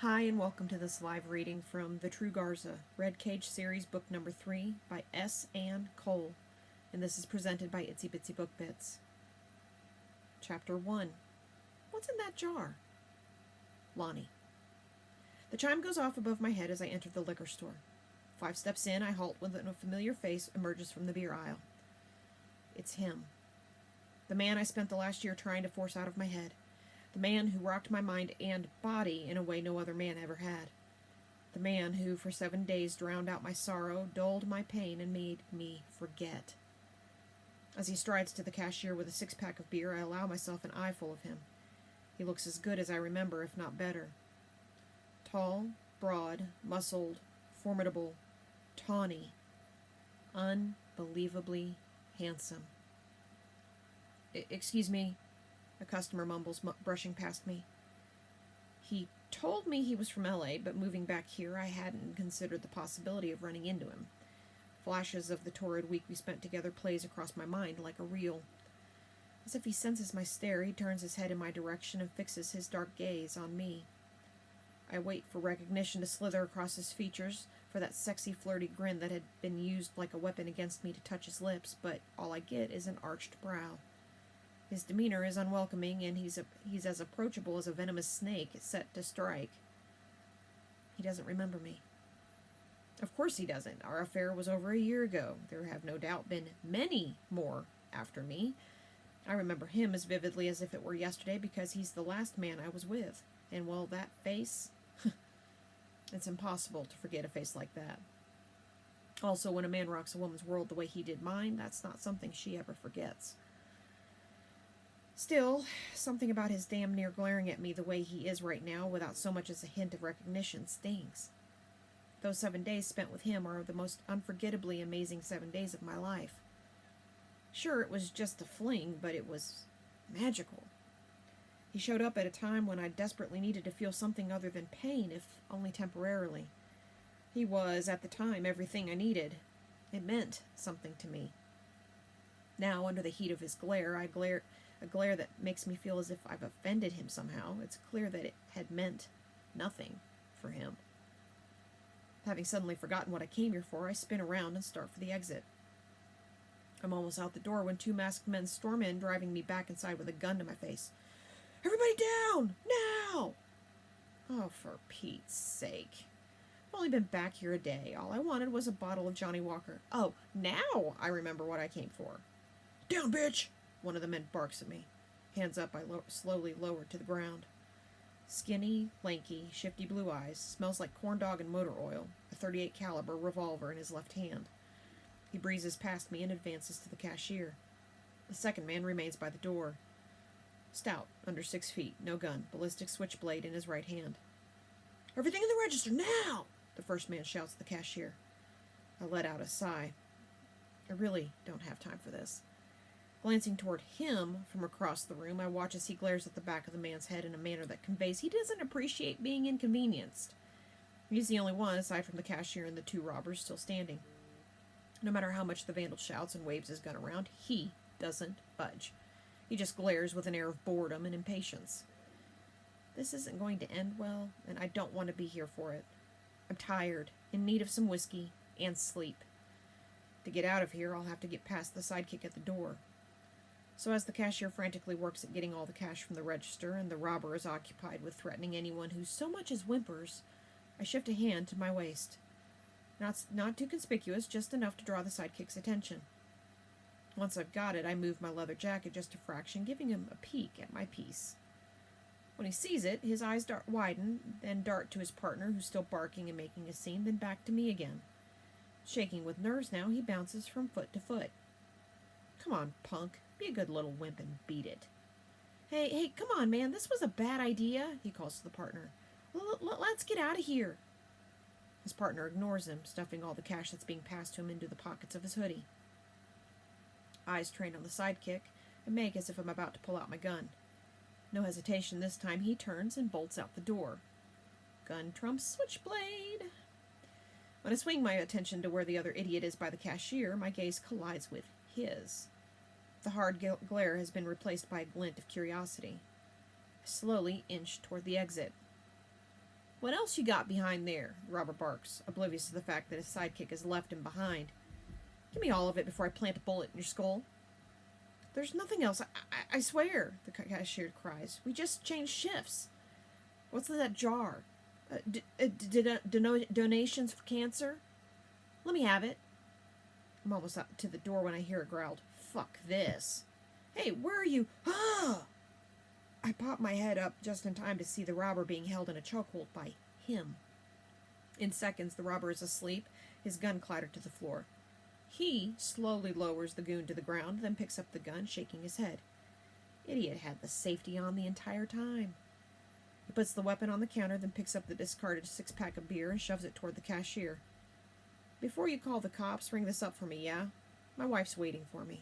Hi, and welcome to this live reading from The True Garza, Red Cage Series, Book Number 3 by S. Ann Cole, and this is presented by Itsy Bitsy Book Bits. Chapter 1. What's in that jar? Lonnie. The chime goes off above my head as I enter the liquor store. 5 steps in, I halt when a familiar face emerges from the beer aisle. It's him. The man I spent the last year trying to force out of my head. The man who rocked my mind and body in a way no other man ever had. The man who, for 7 days, drowned out my sorrow, dulled my pain, and made me forget. As he strides to the cashier with a 6-pack of beer, I allow myself an eyeful of him. He looks as good as I remember, if not better. Tall, broad, muscled, formidable, tawny, unbelievably handsome. Excuse me, a customer mumbles, brushing past me. He told me he was from L.A., but moving back here, I hadn't considered the possibility of running into him. Flashes of the torrid week we spent together plays across my mind like a reel. As if he senses my stare, he turns his head in my direction and fixes his dark gaze on me. I wait for recognition to slither across his features, for that sexy, flirty grin that had been used like a weapon against me to touch his lips, but all I get is an arched brow. His demeanor is unwelcoming, and he's as approachable as a venomous snake set to strike. He doesn't remember me. Of course he doesn't. Our affair was over a year ago. There have no doubt been many more after me. I remember him as vividly as if it were yesterday because he's the last man I was with. And, well, that face... It's impossible to forget a face like that. Also, when a man rocks a woman's world the way he did mine, that's not something she ever forgets. Still, something about his damn near glaring at me the way he is right now, without so much as a hint of recognition, stings. Those 7 days spent with him are the most unforgettably amazing 7 days of my life. Sure, it was just a fling, but it was magical. He showed up at a time when I desperately needed to feel something other than pain, if only temporarily. He was, at the time, everything I needed. It meant something to me. Now, under the heat of his glare, a glare that makes me feel as if I've offended him somehow. It's clear that it had meant nothing for him. Having suddenly forgotten what I came here for, I spin around and start for the exit. I'm almost out the door when 2 masked men storm in, driving me back inside with a gun to my face. "Everybody down! Now!" Oh, for Pete's sake. I've only been back here a day. All I wanted was a bottle of Johnny Walker. Oh, now I remember what I came for. "Down, bitch!" One of the men barks at me. Hands up, I slowly lower to the ground. Skinny, lanky, shifty blue eyes, smells like corn dog and motor oil, a .38 caliber revolver in his left hand. He breezes past me and advances to the cashier. The second man remains by the door. Stout, under 6 feet, no gun, ballistic switchblade in his right hand. "Everything in the register, now!" the first man shouts at the cashier. I let out a sigh. I really don't have time for this. Glancing toward him from across the room, I watch as he glares at the back of the man's head in a manner that conveys he doesn't appreciate being inconvenienced. He's the only one, aside from the cashier and the 2 robbers, still standing. No matter how much the vandal shouts and waves his gun around, he doesn't budge. He just glares with an air of boredom and impatience. This isn't going to end well, and I don't want to be here for it. I'm tired, in need of some whiskey, and sleep. To get out of here, I'll have to get past the sidekick at the door. So as the cashier frantically works at getting all the cash from the register, and the robber is occupied with threatening anyone who so much as whimpers, I shift a hand to my waist. Not too conspicuous, just enough to draw the sidekick's attention. Once I've got it, I move my leather jacket just a fraction, giving him a peek at my piece. When he sees it, his eyes widen, then dart to his partner, who's still barking and making a scene, then back to me again. Shaking with nerves now, he bounces from foot to foot. "Come on, punk. Be a good little wimp and beat it." Hey, come on, man. This was a bad idea," he calls to the partner. Let's get out of here." His partner ignores him, stuffing all the cash that's being passed to him into the pockets of his hoodie. Eyes trained on the sidekick, and make as if I'm about to pull out my gun. No hesitation this time, he turns and bolts out the door. Gun trumps switchblade. When I swing my attention to where the other idiot is by the cashier, my gaze collides with his. The hard glare has been replaced by a glint of curiosity. I slowly inch toward the exit. What else you got behind there? The robber barks, oblivious to the fact that his sidekick has left him behind. Give me all of it before I plant a bullet in your skull. There's nothing else, I swear, the cashier cries. We just changed shifts. What's in that jar? Donations for cancer? Let me have it. I'm almost up to the door when I hear it growled. Fuck this. Hey, where are you? Ah! I pop my head up just in time to see the robber being held in a chokehold by him. In seconds, the robber is asleep, his gun clattered to the floor. He slowly lowers the goon to the ground, then picks up the gun, shaking his head. Idiot had the safety on the entire time. He puts the weapon on the counter, then picks up the discarded six-pack of beer and shoves it toward the cashier. Before you call the cops, ring this up for me, yeah? My wife's waiting for me.